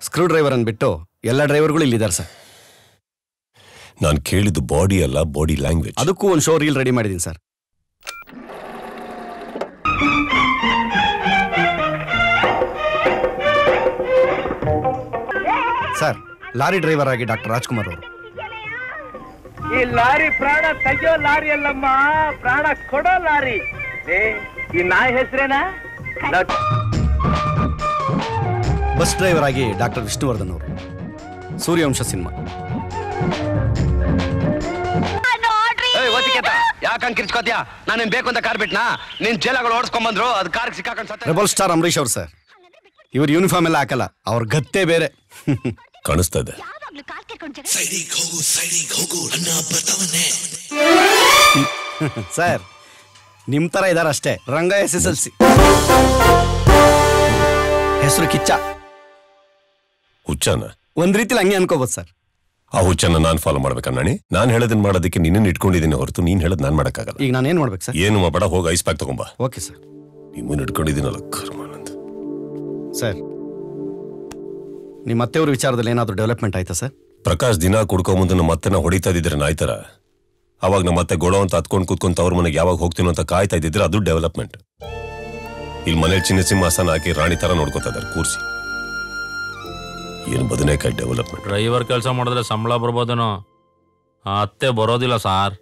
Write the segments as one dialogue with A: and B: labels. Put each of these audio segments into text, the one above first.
A: Screw driver ಅಂದ್ಬಿಟ್ಟು ಎಲ್ಲ ಡ್ರೈವರ್ಗಳು ಇಲ್ಲಿದ್ದಾರೆ ಸರ್.
B: ನಾನು ಕೇಳಿದ್ದು ಬಾಡಿ ಅಲ್ಲ, ಬಾಡಿ ಲ್ಯಾಂಗ್ವೇಜ್.
A: ಅದಕ್ಕೂ ಒಂದು ಶೋ ರೀಲ್ ರೆಡಿ ಮಾಡಿದ್ದೀನಿ ಸರ್. ಸರ್, ಲಾರಿ ಡ್ರೈವರ್ ಆಗಿ ಡಾಕ್ಟರ್ ರಾಜ್ಕುಮಾರ್ ಅವರು.
C: ಈ ಲಾರಿ ಪ್ರಾಣ ತೆಗೆಯೋ ಲಾರಿ ಅಲ್ಲಮ್ಮ, ಪ್ರಾಣ ಕೊಡೋ ಲಾರಿ. ಈ ನಾಯಿ ಹೆಸರೇನಾ?
A: ಬಸ್ ಡ್ರೈವರ್ ಆಗಿ ಡಾಕ್ಟರ್ ವಿಷ್ಣುವರ್ಧನ್ ಅವರು. ಸೂರ್ಯವಂಶ ಸಿನಿಮಾ.
D: ಯಾಕಂಗ್ ಕಿರ್ಚ್ಕೋತ್ಯಾ? ನಾನೇನ್ ಬೇಕು ಅಂತ ಕಾರ್ ಬಿಟ್ನಾ? ನಿನ್ ಜೇಲಗಳು ಓಡಿಸ್ಕೊಂಡ್ ಬಂದ್ರು, ಅದ್ ಕಾರ್ ಸಿಕ್ಕಾಕೊಂಡ್.
A: ರೆಬಲ್ ಸ್ಟಾರ್ ಅಂಬರೀಶ್ ಅವ್ರು ಸರ್. ಇವ್ರ ಯೂನಿಫಾರ್ಮ್ ಎಲ್ಲ ಹಾಕಲ್ಲ, ಅವ್ರ ಗತ್ತೆ ಬೇರೆ
B: ಕಾಣಿಸ್ತಾ ಇದೆ.
A: ಸರ್, ನಿಮ್ ತರ ಇದಾರ ಅಷ್ಟೇ. ರಂಗ SSLC, ಹೆಸರು ಕಿಚ್ಚ.
B: ಹುಚ್ಚನ
A: ಒಂದ್ ರೀತಿಲಿ ಹಂಗೆ ಅನ್ಕೋಬಹುದು ಸರ್.
B: ಆ ಹುಚ್ಚನ್ನ ನಾನ್ ಫಾಲೋ ಮಾಡ್ಬೇಕನ್ನಣಿ? ನಾನ್ ಹೇಳೋದನ್ನ ಮಾಡೋದಕ್ಕೆ ನಿನ್ನ ಇಟ್ಕೊಂಡಿದ್ದೀನಿ ಹೊರತು ನೀನ್ ಹೇಳೋದ್ ನಾನ್ ಮಾಡಕ್ಕಾಗಲ್ಲ.
A: ಈಗ ನಾನು ಏನ್ ಮಾಡ್ಬೇಕು ಸರ್?
B: ಏನು ಮಾಡಬೇಡ, ಹೋಗಿ ಐಸ್ ಪ್ಯಾಕ್ ತಗೊಂಬಾ.
A: Okay sir.
B: ನಿಮ್ಮನ್ನ ಇಟ್ಕೊಂಡಿದ್ದೀನಲ್ಲ ಕರ್ಮಾನಂದ್.
A: ಸರ್, ನಿಮ್ಮ ಅತ್ತೆಯವ್ರ ವಿಚಾರದಲ್ಲಿ ಏನಾದ್ರು ಡೆವಲಪ್ಮೆಂಟ್ ಆಯ್ತಾ ಸರ್?
B: ಪ್ರಕಾಶ್ ದಿನ ಕುಡ್ಕೊ ಮುಂದೆ ನಮ್ಮ ಅತ್ತೆನ ಹೊಡಿತಾ ಇದ್ದಿದ್ರೆ ನಾಯ್ತರ, ಅವಾಗ ನಮ್ಮ ಮತ್ತೆ ಗೊಡೋ ಅಂತ ಹತ್ಕೊಂಡ್ ಕೂತ್ಕೊಂತ ಅವ್ರ ಮನೆಗೆ ಯಾವಾಗ ಹೋಗ್ತೀನೋ ಅಂತ ಕಾಯ್ತಾ ಇದ್ದಿದ್ರೆ ಅದು ಡೆವಲಪ್ಮೆಂಟ್. ಇಲ್ಲಿ ಮನೇಲಿ ಚಿನ್ನ ಸಿಂಹಾಸನ ಹಾಕಿ ರಾಣಿ ತರ ನೋಡ್ಕೋತಾ ಇದಾರೆ ಕೂರ್ಸಿ. ಏನು ಬದನೇಕಾಯಿ ಡೆವಲಪ್ಮೆಂಟ್?
E: ಡ್ರೈವರ್ ಕೆಲಸ ಮಾಡಿದ್ರೆ ಸಂಬಳ ಬರ್ಬೋದೇನೋ, ಅತ್ತೆ ಬರೋದಿಲ್ಲ ಸಾರ್.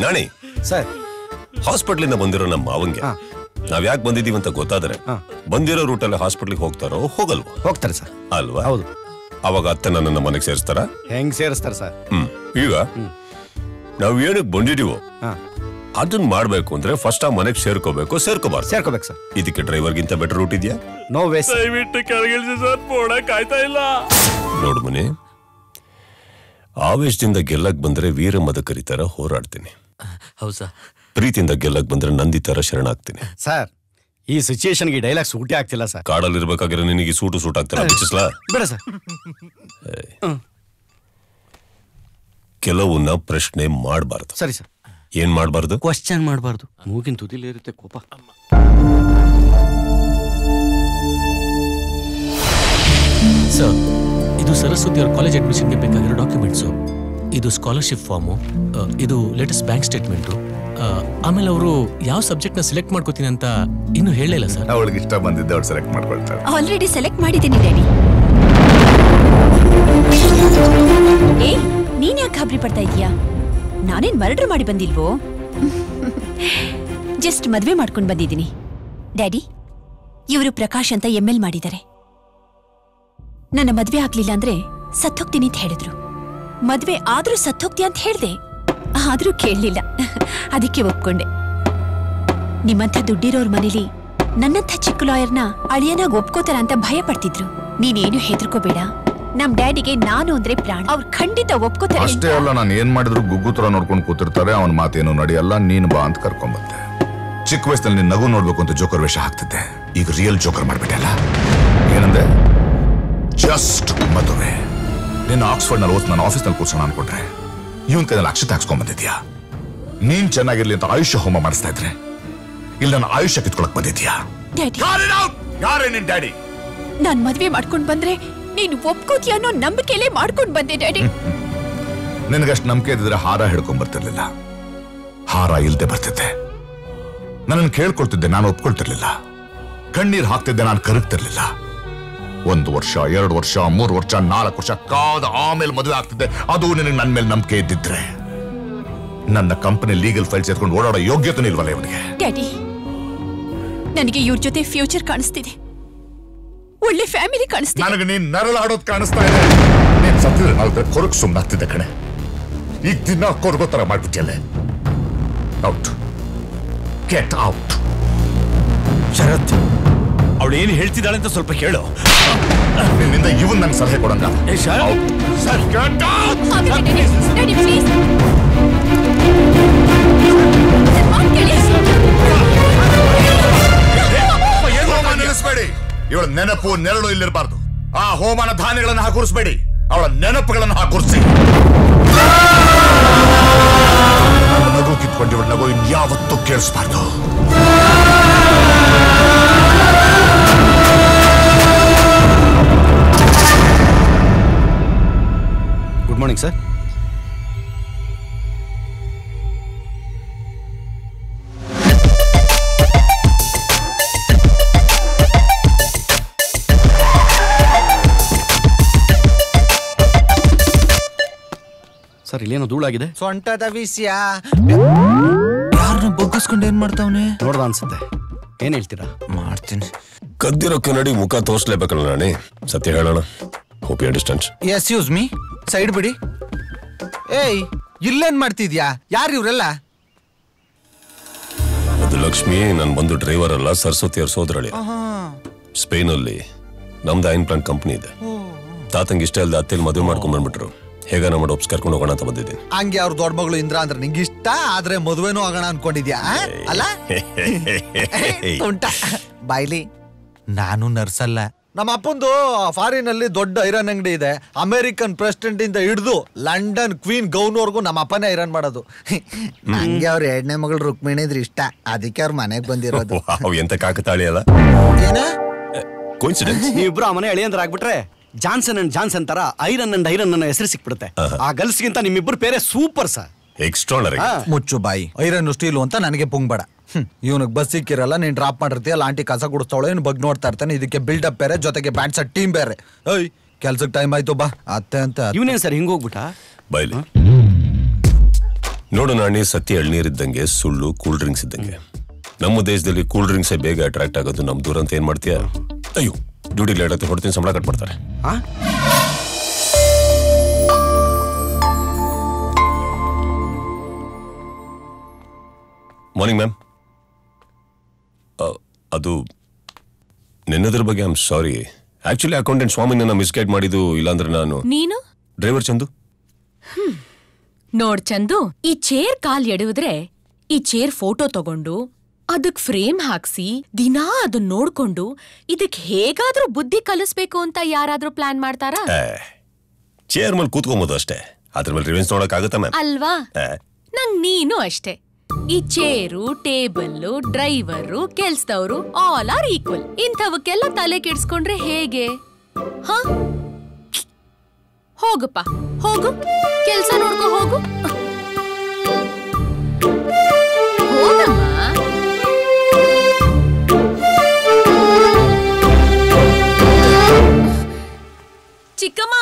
B: ನಾಣಿ
A: ಸರ್,
B: ಹಾಸ್ಪಿಟ್ಲಿಂದ ಬಂದಿರೋ ನಮ್ಮ ಮಾವಂಗೆ ನಾವ್ ಯಾಕೆ ಬಂದಿದೀವಿ ಅಂತ ಗೊತ್ತಾದ್ರೆ ಬಂದಿರೋ ರೂಟಲ್ಲಿ ಹಾಸ್ಪಿಟ್ಲಿಗೆ ಹೋಗ್ತಾರೋ ಹೋಗಲ್ವಾ?
A: ಹೋಗ್ತಾರೆ ಸರ್.
B: ಅಲ್ವಾ?
A: ಹೌದು.
B: ಅವಾಗ ಅತ್ತೆ ನನ್ನ ಮನೆಗೆ ಸೇರಿಸ್ತಾರ?
A: ಹೆಂಗ್ ಸೇರಿಸ್ತಾರೆ ಸರ್?
B: ಈಗ ನಾವ್ ಏನಕ್ಕೆ ಬಂದಿದೀವೋ ಅದನ್ನ ಮಾಡ್ಬೇಕು ಅಂದ್ರೆ ಫಸ್ಟ್ ಆ ಮನೆಗೆ ಸೇರ್ಕೋಬೇಕು.
A: ಸೇರ್ಕೋಬೇಕು ಸರ್.
B: ಇದಕ್ಕೆ ಡ್ರೈವರ್ಗಿಂತ ಬೆಟರ್ ರೂಟ್ ಇದೆಯಾ?
A: No way.
E: ದಯವಿಟ್ಟು ಕೆಳಗಿಳಿಸಿ ಸರ್, ನೋಡಕ್ ಆಯ್ತಾ ಇಲ್ಲ.
B: ನೋಡ್ ಮನೆ, ಆವೇಶದಿಂದ ಗೆಲ್ಲಕ್ ಬಂದ್ರೆ ವೀರ ಮದ ಕರಿತಾರ ಹೋರಾಡ್ತೀನಿ.
E: ಹೌದಾ?
B: ಪ್ರೀತಿಯಿಂದ ಗೆಲ್ಲಕ್ ಬಂದ್ರೆ ನಂದಿ ತರ ಶರಣಾಗ್ತೀನಿ.
A: ಸರ್, ಈ ಸಿಚುಯೇಷನ್ಗೆ ಡೈಲಾಗ್ ಸೂಟೇ ಆಗ್ತಿಲ್ಲ ಸರ್.
B: ಕಾಡಲ್ಲಿ ಇರ್ಬೇಕಾದ್ರೆ ನಿನಗೆ ಸೂಟ್ ಆಗ್ತಾರ
A: ಬೇಡ ಸರ್.
B: ಕೆಲವನ್ನ ಪ್ರಶ್ನೆ ಮಾಡಬಾರ್ದು.
A: ಸರಿ ಸರ್.
B: ಏನ್ ಮಾಡಬಾರ್ದು?
A: ಕ್ವಶ್ಚನ್ ಮಾಡಬಾರ್ದು. ಮೂಗಿನ ತುದಿಲೇ ಇರುತ್ತೆ ಕೋಪ.
F: ಸರ್, ಇದು ಸರಸ್ವತಿ ಅವ್ರ ಕಾಲೇಜ್ ಅಡ್ಮಿಷನ್ಗೆ ಬೇಕಾಗಿರೋ ಡಾಕ್ಯುಮೆಂಟ್ಸು. ಇದು ಸ್ಕಾಲರ್ಶಿಪ್ ಫಾರ್ಮು, ಇದು ಲೇಟೆಸ್ಟ್ ಬ್ಯಾಂಕ್ ಸ್ಟೇಟ್ಮೆಂಟು. ಆಮೇಲೆ ಅವರು ಯಾವ ಸಬ್ಜೆಕ್ಟ್ನ ಸೆಲೆಕ್ಟ್ ಮಾಡ್ಕೋತೀನಿ ಅಂತ ಇನ್ನೂ ಹೇಳಿಲ್ಲ ಸರ್.
G: ಅವಳಿಗೆ ಇಷ್ಟ ಬಂದಿದ್ದೆ ಅವ್ರು ಸೆಲೆಕ್ಟ್ ಮಾಡ್ಕೊಳ್ತಾರೆ.
H: ಆಲ್ರೆಡಿ ಸೆಲೆಕ್ಟ್ ಮಾಡಿದ್ದೀನಿ ಡ್ಯಾಡಿ. ಏ, ನೀನ್ ಯಾಕೆ ಗಾಬರಿ ಪಡ್ತಾ ಇದೀಯಾ? ನಾನೇನ್ ಮರ್ಡರ್ ಮಾಡಿ ಬಂದಿಲ್ವೋ? ಜಸ್ಟ್ ಮದ್ವೆ ಮಾಡ್ಕೊಂಡು ಬಂದಿದ್ದೀನಿ. ಡ್ಯಾಡಿ, ಇವರು ಪ್ರಕಾಶ್ ಅಂತ ML ಮಾಡಿದ್ದಾರೆ. ನನ್ನ ಮದ್ವೆ ಆಗ್ಲಿಲ್ಲ ಅಂದ್ರೆ ಸತ್ತೋಗ್ತೀನಿ ಅಂತ ಹೇಳಿದ್ರು. ಮದ್ವೆ ಆದ್ರೂ ಸತ್ತೋಗ್ತಿ ಅಂತ ಹೇಳ್ದೆ, ಆದ್ರೂ ಕೇಳಲಿಲ್ಲ. ಅದಕ್ಕೆ ಒಪ್ಕೊಂಡೆ. ನಿಮ್ಮಂಥ ದುಡ್ಡಿರೋರ್ ಮನೇಲಿ ನನ್ನಂಥ ಚಿಕ್ಕ ಲಾಯರ್ನ ಅಳಿಯನಾಗ ಒಪ್ಕೋತಾರ ಅಂತ ಭಯ ಪಡ್ತಿದ್ರು. ನೀನೇನು ಹೆದರ್ಕೋಬೇಡ, ನಮ್ ಡ್ಯಾಡಿಗೆ ನಾನು ಅಂದ್ರೆ ಪ್ರಾಣ. ಅವ್ರು ಖಂಡಿತ ಒಪ್ಕೋತಾರೆ.
G: ಅಷ್ಟೇ ಅಲ್ಲ, ನಾನು ಏನ್ ಮಾಡಿದ್ರು ಗುಗ್ಗು ತರ ನೋಡ್ಕೊಂಡು ಕೂತಿರ್ತಾರೆ. ಅವನ ಮಾತೇನು ನಡೆಯಲ್ಲ. ನೀನು ಬಾ ಅಂತ ಕರ್ಕೊಂಡ್ಬಂದೆ. ಚಿಕ್ಕ ವಯಸ್ಸಲ್ಲಿ ನಿನ್ ನಗು ನೋಡ್ಬೇಕು ಅಂತ ಜೋಕರ್ ವೇಷ ಹಾಕ್ತಿದ್ದೆ. ಈಗ ರಿಯಲ್ ಜೋಕರ್ ಮಾಡ್ಬಿಟ್ಟಲ್ಲ. ಏನಂದೆ? ಜಸ್ಟ್ ಮದುವೆ. ನಿನ್ನ ಆಕ್ಸ್ಫರ್ಡ್ ನಲ್ಲಿ ಓದ್ ನನ್ನ ಆಫೀಸ್ ನಲ್ಲಿ ಕೂರ್ಸೋಣ ಅನ್ಕೊಂಡ್ರೆ ಇವನ್ ಕೈಯಲ್ಲಿ ಅಕ್ಷತೆ ಹಾಕ್ಸ್ಕೊಂಡ್ ಬಂದಿದ್ಯಾ? ನೀನ್ ಚೆನ್ನಾಗಿರ್ಲಿ ಅಂತ ಆಯುಷ್ಯ ಹೋಮ ಮಾಡಿಸ್ತಾ ಇದ್ರೆ ಇಲ್ಲ ನನ್ನ ಆಯುಷ್ಯ ಕಿತ್ಕೊಳಕ್ ಬಂದಿದ್ಯಾ? ಯಾರೇ ನಿನ್ ಡ್ಯಾಡಿ?
H: ನಾನ್ ಮದ್ವೆ ಮಾಡ್ಕೊಂಡ್ ಬಂದ್ರೆ ನೀನು ಒಪ್ಕೋತೀಯ ಅನ್ನೋ ನಂಬಿಕೆಲೇ ಮಾಡ್ಕೊಂಡ್ ಬಂದೆ ಡ್ಯಾಡಿ.
G: ನಿನಗಷ್ಟು ನಂಬಿಕೆ ಇದ್ರೆ ಹಾರ ಹಿಡ್ಕೊಂಡ್ ಬರ್ತಿರ್ಲಿಲ್ಲ. ಹಾರ ಇಲ್ದೆ ಬರ್ತಿದ್ದೆ. ನನ್ನನ್ನು ಕೇಳ್ಕೊಳ್ತಿದ್ದೆ, ನಾನು ಒಪ್ಕೊಳ್ತಿರ್ಲಿಲ್ಲ. ಕಣ್ಣೀರ್ ಹಾಕ್ತಿದ್ದೆ, ನಾನು ಕರಗ್ತಿರ್ಲಿಲ್ಲ. 1 ವರ್ಷ 2 ವರ್ಷ 3 ವರ್ಷ 4 ವರ್ಷ ಕಾದ ಆಮೇಲೆ ಮದುವೆ ಆಗ್ತಿದ್ದೆ. ಅದು ನಿನಗೆ ನನ್ನ ಮೇಲೆ ನಂಬಿಕೆ ಇದ್ದಿದ್ರೆ ನನ್ನ ಕಂಪನಿ ಲೀಗಲ್ ಫೈಲ್ಸ್ ಎತ್ಕೊಂಡು ಓಡಾಡೋ ಯೋಗ್ಯತೆ ಇಲ್ವಲ್ಲ ಇವನಿಗೆ.
H: ಡ್ಯಾಡಿ, ನನಗೆ ಇವ್ರ ಜೊತೆ ಫ್ಯೂಚರ್ ಕಾಣಿಸ್ತಿದೆ. ಒಳ್ಳೆ ಫ್ಯಾಮಿಲಿ ಕಾಣಿಸ್ತಿದೆ.
G: ನನಗೆ ನೀನ್ ನರಳಾಡೋದು ಕಾಣಿಸ್ತಾ ಇದೆ. ನೀನ್ ಸತ್ತಿದ್ರೆ ನಾಲ್ಕು ಕೊರಕ್ ಸುಮ್ಮನಾಗ್ತಿದ್ದೆ ಕಣೆ. ಈಗ ದಿನ ಕೊರಗೋ ತರ ಮಾಡ್ಬಿಟ್ಟಿಯಲ್ಲೇ. Out, get out.
B: ಶರತ್, ಅವಳು ಏನು ಹೇಳ್ತಿದ್ದಾಳೆ ಅಂತ ಸ್ವಲ್ಪ ಕೇಳು.
G: ನಿನ್ನಿಂದ ಇವನ್ ನಂಗೆ ಸಲಹೆ ಕೊಡಂಗ. ನಿಲ್ಲಿಸ್ಬೇಡಿ. ಇವಳ ನೆನಪು ನೆರಳು ಇಲ್ಲಿರಬಾರ್ದು. ಆ ಹೋಮನ ಧಾನ್ಯಗಳನ್ನು ಹಾಕುರಿಸಬೇಡಿ, ಅವಳ ನೆನಪುಗಳನ್ನು ಹಾಕುರಿಸಿ. ನಗು ಕೂತ್ಕೊಂಡು ಇವಳು ನಗು ಇನ್ಯಾವತ್ತೂ ಕೇಳಿಸ್ಬಾರ್ದು.
A: Good morning sir. ಸರ್ ಇಲ್ಲೇನೋ ಧೂಳಾಗಿದೆ.
I: ಸೊಂಟದ ವಿಷಯ ಯಾರನ್ನ ಬಗ್ಗಿಸ್ಕೊಂಡು ಏನ್ ಮಾಡ್ತಾವನೆ
A: ನೋಡ್ದ ಅನ್ಸುತ್ತೆ. ಏನ್ ಹೇಳ್ತೀರಾ?
I: ಮಾಡ್ತೀನಿ.
B: ಕದ್ದಿರೋ ಕನ್ನಡಿ ಮುಖ ತೋರ್ಸ್ಲೇಬೇಕಲ್ಲ ನಾಣಿ. ಸತ್ಯ ಹೇಳೋಣ. Hope you understand.
I: Excuse me, side ಬಿಡಿ. ಏಯ್, ಇಲ್ಲೇನ್ ಮಾಡ್ತಿದ್ಯಾ? ಯಾರು ಇವ್ರೆಲ್ಲ?
B: ಅದು ಲಕ್ಷ್ಮಿ, ನಾನು ಬಂದು ಡ್ರೈವರ್ ಅಲ್ಲ, ಸರಸ್ವತಿ ಅವ್ರ ಸೋದರಳಿ. ಸ್ಪೇನ್ ಅಲ್ಲಿ ನಮ್ದು ಐನ್ ಪ್ಲಾಂಟ್ ಕಂಪ್ನಿ ಇದೆ. ತಾತಂಗೆ ಇಷ್ಟ ಇಲ್ಲದೆ ಅತ್ತೆಲಿ ಮದುವೆ ಮಾಡ್ಕೊಂಡ್ ಬಂದ್ಬಿಟ್ರು. ಹೇಗ ನಮ್ಮ ಒಪ್ಸ್ ಕರ್ಕೊಂಡು ಹೋಗೋಣ ಅಂತ ಬಂದಿದ್ದೀನಿ.
I: ಹಂಗೆ ಅವ್ರ ದೊಡ್ಡ ಮಗಳು ಇಂದ್ರ ಅಂದ್ರೆ ನಿಂಗೆ ಇಷ್ಟ, ಆದ್ರೆ ಮದುವೆನೂ ಆಗೋಣ ಅನ್ಕೊಂಡಿದ್ಯಾ ಅಲ್ಲ? ಉಂಟ ಬಾಯ್ಲಿ. ನಾನು ನರ್ಸ್ ಅಲ್ಲ. ನಮ್ಮ ಅಪ್ಪಂದು ಫಾರಿನ್ ಅಲ್ಲಿ ದೊಡ್ಡ ಐರನ್ ಅಂಗಡಿ ಇದೆ. ಅಮೆರಿಕನ್ ಪ್ರೆಸಿಡೆಂಟ್ ಇಂದ ಹಿಡಿದು ಲಂಡನ್ ಕ್ವೀನ್ ಗೌನ್ವರ್ಗೂ ನಮ್ಮ ಅಪ್ಪನೇ ಐರನ್ ಮಾಡೋದು. ಹಂಗೆ ಅವ್ರ ಎರಡನೇ ಮಗಳು ರುಕ್ಮಿಣಿ ಇದ್ರೆ ಇಷ್ಟ, ಅದಕ್ಕೆ ಅವ್ರ ಮನೆಗೆ ಬಂದಿರೋದು.
B: ಎಂತ ಕಾಕತಾಳಿ ಅಲ್ಲ.
I: ಏನ
B: ಕೋಇನ್ಸಿಡೆನ್ಸ್?
A: ನೀವಿಬ್ರು ಆ ಮನೆ ಎಳೆಯಂದ್ರ ಆಗ್ಬಿಟ್ರೆ ಜಾನ್ಸನ್ ಅಂಡ್ ಜಾನ್ಸನ್ ತರ ಐರನ್ ಅಂಡ್ ಐರನ್ ಅನ್ನೋ ಹೆಸರು ಸಿಕ್ಬಿಡುತ್ತೆ. ಆ ಗಲ್ಸ್ಗಿಂತ ನಿಮ್ಮಿಬ್ರು ಬೇರೆ ಸೂಪರ್ ಸರ್.
B: ಎಕ್ಸ್ಟ್ರಾನರಿ.
I: ಮುಚ್ಚು ಬಾಯಿ. ಐರನ್ ಸ್ಟೀಲು ಅಂತ ನನಗೆ ಪುಂಗ್ಬೇಡ. ಇವನಿಗೆ ಬಸ್ ಸಿಕ್ಕಿರಲ್ಲ, ನೀನ್ ಡ್ರಾಪ್ ಮಾಡಿರ್ತೀಯಲ್ಲ, ಆಂಟಿ ಕಸ ಗುಡಿಸ್ತಾವಳೆ, ಇವ್ನು ಬಗ್ಗೆ ನೋಡ್ತಾ ಇರ್ತಾನೆ. ಇದಕ್ಕೆ ಬಿಲ್ಡಪ್ ಬೇರೆ, ಜೊತೆಗೆ ಬ್ಯಾಂಡ್ ಸೆಟ್ ಟೀಮ್ ಬೇರೆ. ಏಯ್, ಕೆಲ್ಸಕ್ಕೆ ಟೈಮ್ ಆಯ್ತು ಬಾ ಅತ್ತೆ ಅಂತ.
A: ಇವನೇನ್ ಸರ್ ಹಿಂಗೋಗ್ಬಿಟ್ಟ?
B: ಬೈಲಿ ನೋಡು ನಾಣಿ, ಸತ್ಯ ಎಳ್ನೀರಿದ್ದಂಗೆ, ಸುಳ್ಳು ಕೂಲ್ ಡ್ರಿಂಕ್ಸ್ ಇದ್ದಂಗೆ. ನಮ್ಮ ದೇಶದಲ್ಲಿ ಕೂಲ್ ಡ್ರಿಂಕ್ಸ್ ಬೇಗ ಅಟ್ರಾಕ್ಟ್ ಆಗೋದು. ನಮ್ ದೂರ ಅಂತ ಏನ್ ಮಾಡ್ತೀಯ? ಅಯ್ಯೋ, ಡ್ಯೂಟಿ ಲೇಟ್ ಆಯ್ತು, ಹೊಡ್ತೀನಿ, ಸಂಬಳ ಕಟ್ ಮಾಡ್ತಾರೆ. Morning ma'am. ಅದು ನಿನ್ನದ್ರ ಬಗ್ಗೆ I am sorry. Actually accountant Swami ನನ್ನ ಮಿಸ್ಗೈಡ್ ಮಾಡಿದ್ದು. ಇಲ್ಲಾಂದ್ರೆ ನಾನು
J: ನೀನು
B: ಡ್ರೈವರ್ ಚಂದು.
J: ನೋಡ್ ಚಂದು, ಈ ಚೇರ್ ಕಾಲ್ ಎಡುವುದ್ರೆ ಈ ಚೇರ್ ಫೋಟೋ ತಗೊಂಡು ಅದಕ್ ಫ್ರೇಮ್ ಹಾಕ್ಸಿ ದಿನಾ ಅದನ್ನ ನೋಡ್ಕೊಂಡು ಇದಕ್ ಹೇಗಾದ್ರೂ ಬುದ್ಧಿ ಕಲಿಸ್ಬೇಕು ಅಂತ ಯಾರಾದ್ರೂ ಪ್ಲಾನ್ ಮಾಡ್ತಾರಾ?
B: ಚೇರ್ ಮೇಲೆ ಕೂತ್ಕೊಂಬೋದು ಅಷ್ಟೇ, ಅದ್ರ ಮೇಲೆ ರಿವೆನ್ಸ್ ನೋಡಕ್ ಆಗುತ್ತಾ ಮ್ಯಾಮ್?
J: ಅಲ್ವಾ? ನಂಗ್ ನೀನು ಅಷ್ಟೇ. ಈ ಚೇರು, ಟೇಬಲ್ಲು, ಡ್ರೈವರು, ಕೆಲ್ಸದವ್ರು ಆಲ್ ಆರ್ ಈಕ್ವಲ್. ಇಂಥವಕ್ಕೆಲ್ಲ ತಲೆ ಕೆಡ್ಸ್ಕೊಂಡ್ರೆ ಹೇಗೆ? ಹ, ಹೋಗಪ್ಪ, ಹೋಗು, ಕೆಲ್ಸ ನೋಡ್ಕೊ, ಹೋಗು, ಹೋಗಮ್ಮ. ಚಿಕ್ಕಮ್ಮ,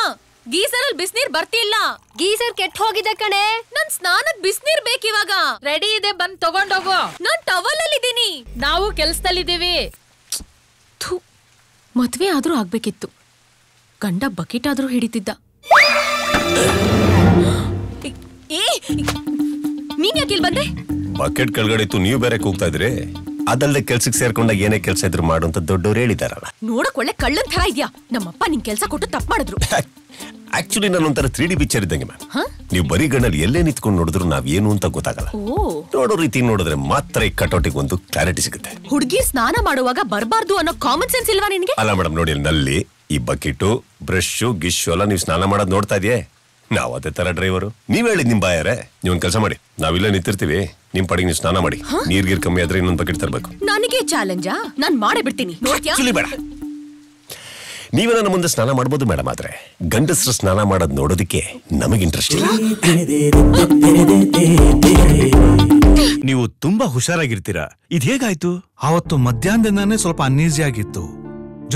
J: ಗೀಸರ್ ಅಲ್ಲಿ ಬಿಸ್ನೀರ್ ಬರ್ತಿಲ್ಲ. ಗೀಸರ್ ಕೆಟ್ಟ ಹೋಗಿದೆ ಕಣೆ. ನನ್ ಸ್ನಾನಕ್ ಬಿಸ್ನೀರ್ ಬೇಕಿವಾಗ. ರೆಡಿ ಇದೆ, ಬಂದ್ ತಗೊಂಡೋಗು. ನಾನ್ ಟವಲ್ ಅಲ್ಲಿ ಇದೀನಿ. ನಾವು ಕೆಲ್ಸದಲ್ಲಿದ್ದೀವಿ. ಮದ್ವೆ ಆದ್ರೂ ಆಗ್ಬೇಕಿತ್ತು. ಗಂಡ ಬಕೆಟ್ ಆದ್ರೂ ಹಿಡಿತಿದ್ದ. ನೀನ್ ಯಾಕೆ ಇಲ್ಲಿ ಬಂದೆ?
B: ಬಕೆಟ್ ಕೆಳಗಡೆ ಇತ್ತು, ನೀವು ಬೇರೆ ಕೂಗ್ತಾ ಇದ್ರಿ. ಅದಲ್ಲದೆ ಕೆಲ್ಸಕ್ಕೆ ಸೇರ್ಕೊಂಡಾಗ ಏನೇ ಕೆಲಸ ಇದ್ರು ಮಾಡು ಅಂತ ದೊಡ್ಡವ್ರು ಹೇಳಿದಾರಲ್ಲ.
J: ನೋಡಕ್ ಒಳ್ಳೆ ಕಳ್ಳನ್ ತರ ಇದ್ಯಾ. ನಮ್ಮಪ್ಪ ನಿನ್ ಕೆಲ್ಸ ಕೊಟ್ಟು ತಪ್ಪು ಮಾಡಿದ್ರು.
B: ಆಕ್ಚುಲಿ ನಾನು ಒಂಥರ 3D ಪಿಕ್ಚರ್ ಇದ್ದಂಗೆ ಮ್ಯಾಮ್. ನೀವು ಬರೀ ಗಣ್ಣಲ್ಲಿ ಎಲ್ಲೇ ನಿಂತ್ಕೊಂಡು ನೋಡಿದ್ರು ನಾವ್ ಏನು ಅಂತ ಗೊತ್ತಾಗಲ್ಲ. ನೋಡೋ ರೀತಿ ನೋಡಿದ್ರೆ ಮಾತ್ರ ಈ ಕಟೌಟಿಗೆ ಒಂದು ಕ್ಲಾರಿಟಿ ಸಿಗುತ್ತೆ.
J: ಹುಡುಗಿ ಸ್ನಾನ ಮಾಡುವಾಗ ಬರ್ಬಾರ್ದು ಅನ್ನೋ ಕಾಮನ್ ಸೆನ್ಸ್ ಇಲ್ವಾ ನಿನ್ಗೆ?
B: ಅಲ್ಲ ಮೇಡಮ್, ನೋಡಿ ನಲ್ಲಿ ಈ ಬಕೆಟು, ಬ್ರಷ್, ಗಿಶ್ ಎಲ್ಲ ನೀವು ಸ್ನಾನ ಮಾಡೋದ್ ನೋಡ್ತಾ ಇದೆಯೇ? ನಾವ್ ಅದೇ ತರ ಡ್ರೈವರು. ನೀವ್ ಹೇಳಿದ್ ನಿಮ್ ಬಾಯಾರೆ. ನೀವೊಂದ್ ಕೆಲಸ ಮಾಡಿ, ನಾವಿಲ್ಲ ನಿಂತಿರ್ತೀವಿ, ನಿಮ್ ಪಡಿಗೆ ನೀವು ಸ್ನಾನ ಮಾಡಿ. ನೀರ್ಗೀರ್ ಕಮ್ಮಿ ಆದ್ರೆ ಇನ್ನೊಂದ್ ಬಕೆಟ್ ತರಬೇಕು.
J: ನನಗೆ ಚಾಲೆಂಜಾ? ನಾನ್ ಮಾಡೇ ಬಿಡ್ತೀನಿ.
B: ಬೇಡ, ನೀವೇ ನನ್ನ ಮುಂದೆ ಸ್ನಾನ ಮಾಡ್ಬೋದು ಮೇಡಮ್. ಆದ್ರೆ ಗಂಡಸ್ರು ಸ್ನಾನ ಮಾಡೋದ್ ನೋಡೋದಕ್ಕೆ ನಮಗೆ ಇಂಟ್ರೆಸ್ಟ್ ಇಲ್ಲ.
K: ನೀವು ತುಂಬಾ ಹುಷಾರಾಗಿರ್ತೀರಾ. ಇದ್ ಹೇಗಾಯ್ತು? ಅವತ್ತು ಮಧ್ಯಾಹ್ನದಿಂದಾನೇ ಸ್ವಲ್ಪ ಅನ್ಈಸಿ ಆಗಿತ್ತು.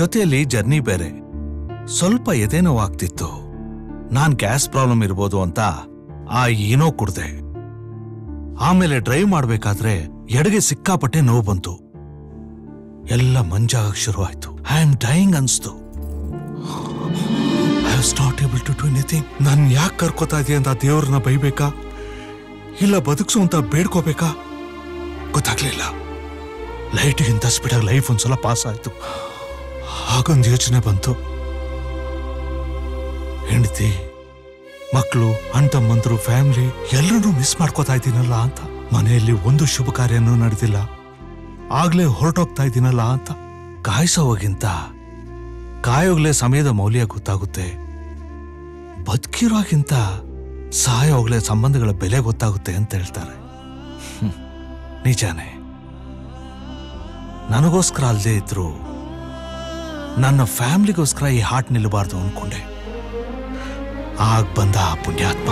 K: ಜೊತೆಯಲ್ಲಿ ಜರ್ನಿ ಬೇರೆ. ಸ್ವಲ್ಪ ಎದೆ ನೋವಾಗ್ತಿತ್ತು. ನಾನ್ ಗ್ಯಾಸ್ ಪ್ರಾಬ್ಲಮ್ ಇರ್ಬೋದು ಅಂತ ಆ ಏನೋ ಕುಡ್ದೆ. ಆಮೇಲೆ ಡ್ರೈವ್ ಮಾಡ್ಬೇಕಾದ್ರೆ ಎಡಗೆ ಸಿಕ್ಕಾಪಟ್ಟೆ ನೋವು ಬಂತು. ಎಲ್ಲ ಮಂಜಾಗಕ್ ಶುರು ಆಯ್ತು. ಐ ಆಮ್ ಡೈಯಿಂಗ್ ಅನ್ಸ್ತು. I was not able to do anything. ನಾನ್ ಯಾಕೆ ಕರ್ಕೋತಾ ಇದೀಯ ಅಂತ ದೇವ್ರನ್ನ ಬೈಬೇಕಾ ಇಲ್ಲ ಬದುಕ್ಸು ಅಂತ ಬೇಡ್ಕೋಬೇಕಾ ಗೊತ್ತಾಗ್ಲಿಲ್ಲ. ಲೈಟ್ಗಿಂತ ಸ್ಪೀಡಾಗಿ ಲೈಫ್ ಒಂದ್ಸಲ ಪಾಸ್ ಆಯ್ತು. ಹಾಗೊಂದು ಯೋಚನೆ ಬಂತು. ಹೆಂಡತಿ, ಮಕ್ಕಳು, ಅಣ್ಣ ತಮ್ಮಂದ್ರು, ಫ್ಯಾಮಿಲಿ ಎಲ್ಲರನ್ನೂ ಮಿಸ್ ಮಾಡ್ಕೋತಾ ಇದ್ದೀನಲ್ಲ ಅಂತ. ಮನೆಯಲ್ಲಿ ಒಂದು ಶುಭ ಕಾರ್ಯನೂ ನಡೆದಿಲ್ಲ, ಆಗ್ಲೇ ಹೊರಟೋಗ್ತಾ ಇದ್ದೀನಲ್ಲ ಅಂತ. ಕಾಯಿಸೋವಾಗಿಂತ ಕಾಯೋಗ್ಲೇ ಸಮಯದ ಮೌಲ್ಯ ಗೊತ್ತಾಗುತ್ತೆ. ಬದುಕಿರೋಗಿಂತ ಸಾಯೋಗ್ಲೇ ಸಂಬಂಧಗಳ ಬೆಲೆ ಗೊತ್ತಾಗುತ್ತೆ ಅಂತ ಹೇಳ್ತಾರೆ. ನಿಜಾನೇ, ನನಗೋಸ್ಕರ ಅಲ್ಲದೆ ಇದ್ರು ನನ್ನ ಫ್ಯಾಮಿಲಿಗೋಸ್ಕರ ಈ ಹಾರ್ಟ್ ನಿಲ್ಲಬಾರ್ದು ಅನ್ಕೊಂಡೆ. ಆಗ ಬಂದ ಆ ಪುಣ್ಯಾತ್ಮ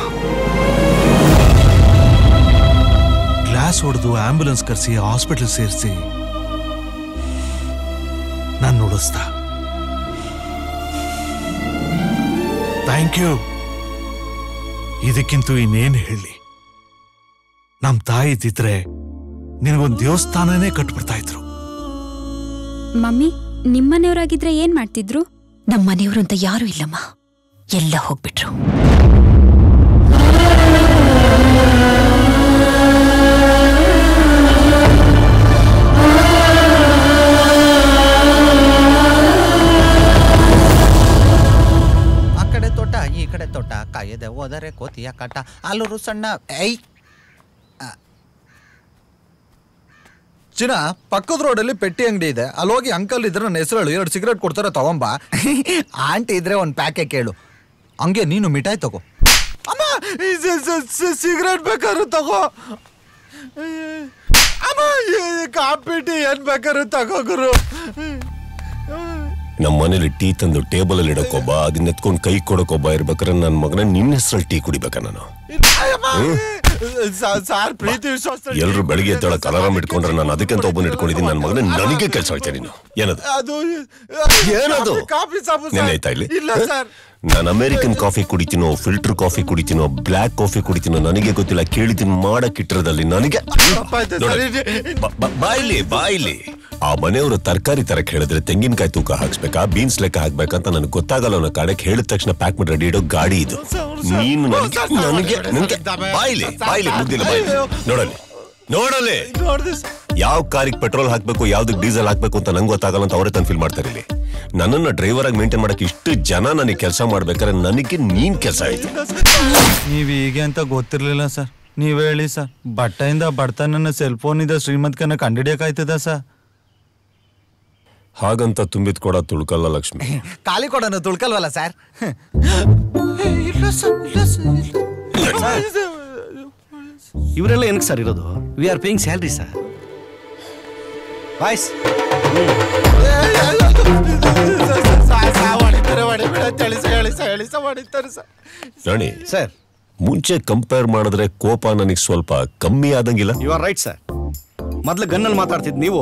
K: ಗ್ಲಾಸ್ ಹೊಡೆದು ಆಂಬ್ಯುಲೆನ್ಸ್ ಕರೆಸಿ ಹಾಸ್ಪಿಟಲ್ ಸೇರಿಸಿ ನಾನು ನುಡಿಸ್ದ. Thank you. ಇದಕ್ಕಿಂತ ಇನ್ನೇನು ಹೇಳಿ? ನಮ್ ತಾಯಿ ಇದ್ದಿದ್ರೆ ನಿನಗೊಂದು ದೇವಸ್ಥಾನನೇ ಕಟ್ಬಿಡ್ತಾ ಇದ್ರು.
L: ಮಮ್ಮಿ, ನಿಮ್ಮನೆಯವರಾಗಿದ್ರೆ ಏನ್ ಮಾಡ್ತಿದ್ರು?
H: ನಮ್ಮನೆಯವರು ಅಂತ ಯಾರೂ ಇಲ್ಲಮ್ಮ, ಎಲ್ಲ ಹೋಗ್ಬಿಟ್ರು.
I: ಆ ಕಡೆ ತೋಟ ಈ ಕಡೆ ತೋಟ, ಕಾಯದೆ ಹೋದರೆ ಕೋತಿಯ ಕಾಟ, ಆಲೂರು ಸಣ್ಣ. ಐ ಚಿನ್ನ, ಪಕ್ಕದ ರೋಡಲ್ಲಿ ಪೆಟ್ಟಿ ಅಂಗಡಿ ಇದೆ, ಅಲ್ಲಿ ಹೋಗಿ ಅಂಕಲ್ ಇದ್ರೆ ನನ್ನ ಹೆಸರು 2 ಸಿಗರೇಟ್ ಕೊಡ್ತಾರೆ, ತಗೊಂಬಾ. ಆಂಟಿ ಇದ್ರೆ ಒಂದು ಪ್ಯಾಕೆ ಕೇಳು. ಹಂಗೆ ನೀನು ಮಿಠಾಯಿ ತಗೋ. ಅಮ್ಮ, ಸಿಗರೇಟ್ ಬೇಕಾದ್ರು ತಗೋ. ಅಮ್ಮ, ಕಾಪಿ ಟೀ ಏನ್ ಬೇಕಾದ್ರು ತಗೋ ಗುರು.
B: ನಮ್ಮ ಮನೇಲಿ ಟೀ ತಂದು ಟೇಬಲ್ ಅಲ್ಲಿ ಇಡಕ್ಕೊಬ್ಬ, ಅದನ್ನ ಎತ್ಕೊಂಡು ಕೈ ಕೊಡಕ್ಕೊಬ್ಬ ಇರ್ಬೇಕಾದ್ರೆ ನನ್ನ ಮಗನ ನಿನ್ನ ಹೆಸರಲ್ಲಿ ಟೀ ಕುಡಿಬೇಕಾ ನಾನು? ಎಲ್ರು ಬೆಳಿಗ್ಗೆ ಎದ್ದೇಳಕ್ ಅಲಾರಾಮ್ ಇಟ್ಕೊಂಡ್ರೆ ನಾನು ಅದಕ್ಕೆಂತ ಒಬ್ಬನ ಇಟ್ಕೊಂಡಿದ್ದೀನಿ. ನನ್ನ ಮಗನ ನನಗೆ ಕೆಲಸ ಆಯ್ತಾ ನೀನು? ಏನದು ಏನದು ನೆನ್ನೆ ಆಯ್ತಾ ಇಲ್ಲಿ? ನಾನು ಅಮೆರಿಕನ್ ಕಾಫಿ ಕುಡಿತೀನೋ, ಫಿಲ್ಟರ್ ಕಾಫಿ ಕುಡಿತೀನೋ, ಬ್ಲ್ಯಾಕ್ ಕಾಫಿ ಕುಡಿತೀನೋ ನನಗೆ ಗೊತ್ತಿಲ್ಲ. ಕೇಳಿದ್ದೀನಿ ಮಾಡಕ್ ಇಟ್ಟಿರೋದಲ್ಲಿ ನನಗೆ. ಬಾಯಿಲಿ ಆ ಮನೆಯವರು ತರಕಾರಿ ತರಕ್ ಹೇಳಿದ್ರೆ ತೆಂಗಿನಕಾಯಿ ತೂಕ ಹಾಕ್ಸ್ಬೇಕಾ, ಬೀನ್ಸ್ ಲೆಕ್ಕ ಹಾಕ್ಬೇಕಂತ ನನಗೆ ಗೊತ್ತಾಗಲ್ಲ. ಅನ್ನೋ ಕಾಡಕ್ಕೆ ಹೇಳಿದ ತಕ್ಷಣ ಪ್ಯಾಕ್ ಮಾಡಿ ರೆಡಿ ಇಡೋ ಗಾಡಿ ಇದು. ನೀನು ನನಗೆ ಬಾಯಿಲಿ ಮುಗ್ದಿಲ್ಲ. ನೋಡಲಿ ಯಾವ ಕಾರಿಗೆ ಪೆಟ್ರೋಲ್ ಹಾಕ್ಬೇಕು, ಯಾವ್ದಕ್ ಡೀಸೆಲ್ ಹಾಕ್ಬೇಕು ಅಂತ ನಂಗೆ ಗೊತ್ತಾಗಲ್ಲ ಅಂತ ಅವರೇ ತಂದು ಫೀಲ್ ಮಾಡ್ತಾರೆ. ಇಲ್ಲಿ ನನ್ನನ್ನ ಡ್ರೈವರ್ ಆಗಿ ಮೇಂಟೈನ್ ಮಾಡಕ್ಕೆ ಇಷ್ಟು ಜನ ನನಗೆ ಕೆಲಸ ಮಾಡ್ಬೇಕಾದ್ರೆ ನನಗೆ ನೀನ್ ಕೆಲಸ ಆಯ್ತು.
M: ನೀವ್ ಹೀಗೆ ಅಂತ ಗೊತ್ತಿರ್ಲಿಲ್ಲ ಸರ್. ನೀವ್ ಹೇಳಿ ಸರ್, ಬಟ್ಟೆಯಿಂದ ಬಡತನ ಸೆಲ್ ಫೋನ್ ಇಂದ ಶ್ರೀಮಂತಕನ ಕಂಡಿಡಿಯಕಾಯ್ತದ ಸರ್?
B: ಹಾಗಂತ ತುಂಬಿದ್ ಕೊಡ ತುಳ್ಕಲ್ಲ ಲಕ್ಷ್ಮಿ.
I: ಖಾಲಿ ಕೊಡೋನು ತುಳ್ಕಲ್ವಲ್ಲ ಸರ್?
A: ಇವರೆಲ್ಲ ಏನಕ್ಕೆ ಸರ್ ಇರೋದು? We are paying salary sir. Boys,
B: Rani sir, ಮುಂಚೆ ಕಂಪೇರ್ ಮಾಡಿದ್ರೆ ಕೋಪ ನನಗೆ ಸ್ವಲ್ಪ ಕಮ್ಮಿ ಆದಂಗಿಲ್ಲ.
A: You are right sir. ಮೊದ್ಲು ಗನ್ನಲ್ಲಿ ಮಾತಾಡ್ತಿದ್ ನೀವು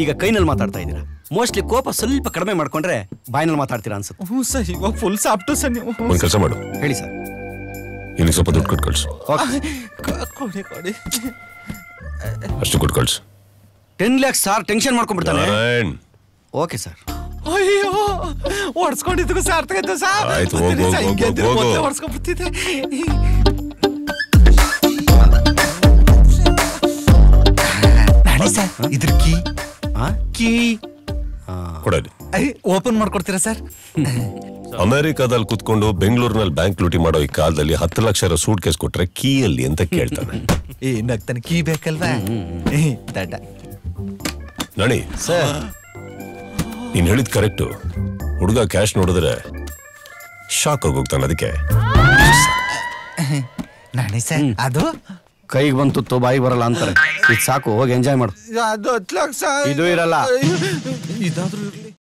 A: ಈಗ ಕೈನಲ್ಲಿ ಮಾತಾಡ್ತಾ ಇದ್ದೀರಾ. ಮೋಸ್ಟ್ಲಿ ಕೋಪ ಸ್ವಲ್ಪ ಕಡಿಮೆ ಮಾಡ್ಕೊಂಡ್ರೆ ಬಾಯ್ನಲ್ಲಿ ಮಾತಾಡ್ತೀರಾ ಅನ್ಸುತ್ತೆ.
M: ಹ್ಞೂ ಸರ್, ಇವಾಗ ಫುಲ್ ಸಾಫ್ಟು ಸರ್ ನೀವು.
B: ಒಂದ್ ಕೆಲಸ ಮಾಡು,
A: ಹೇಳಿ ಸರ್.
B: ಇಲ್ಲಿ ಸ್ವಲ್ಪ ದುಡ್ಡು ಕೊಟ್ಟು ಕಳ್ಸು.
M: ಕೊಡಿ
B: ಅಷ್ಟು ಕೊಟ್ಟು ಕಳ್ಸು.
A: 10 lakhs ಸಾರ್ ಟೆನ್ಷನ್ ಮಾಡ್ಕೊಂಡ್ಬಿಡ್ತಾನೆ. Okay sir.
M: ಅಯ್ಯೋ, ಓಡಿಸ್ಕೊಂಡಿದ್ದಕ್ಕೂ ಸಾರ್ಥಕ ಆಯ್ತು ಸರ್.
B: ಆಯ್ತು, ಹೋಗು.
M: ಓಡಿಸ್ಕೊಂಡ್ಬಿಡ್ತಿದ್ದೆ.
I: ಇದ್ರ ಕೀ
B: ಕೊಡಲಿ.
I: ಓಪನ್ ಮಾಡ್ಕೊಡ್ತೀರಾ ಸರ್?
B: ಅಮೆರಿಕಾದಲ್ಲಿ ಕುತ್ಕೊಂಡು ಬೆಂಗಳೂರಿನಲ್ಲಿ ಬ್ಯಾಂಕ್ ಲೂಟಿ ಮಾಡೋ ಈ ಕಾಲದಲ್ಲಿ 10 ಲಕ್ಷ ಸೂಟ್ ಕೇಸ್ ಕೊಟ್ರೆ ಕೀಯಲ್ಲಿ ಅಂತ ಕೇಳ್ತಾನೆ.
I: ನಗ್ತಾನೆ, ಕೀ ಬೇಕಲ್ವಾ?
B: ನಣಿ
A: ಸರ್,
B: ನೀನ್ ಹೇಳಿದ್ ಕರೆಕ್ಟು. ಹುಡುಗ ಕ್ಯಾಶ್ ನೋಡಿದ್ರೆ ಶಾಕ್ ಆಗೋಗ್ತಾನೆ. ಅದಕ್ಕೆ
I: ನಾಣಿ ಸರ್, ಅದು
A: ಕೈಗೆ ಬಂತು ಬಾಯಿ ಬರಲ್ಲ ಅಂತಾರೆ. ಇದು ಸಾಕು, ಹೋಗಿ ಎಂಜಾಯ್ ಮಾಡು.
M: ಅದು 10 ಲಕ್ಷ
A: ಇದು ಇರಲ್ಲ.
I: ಇದಾದ್ರೂ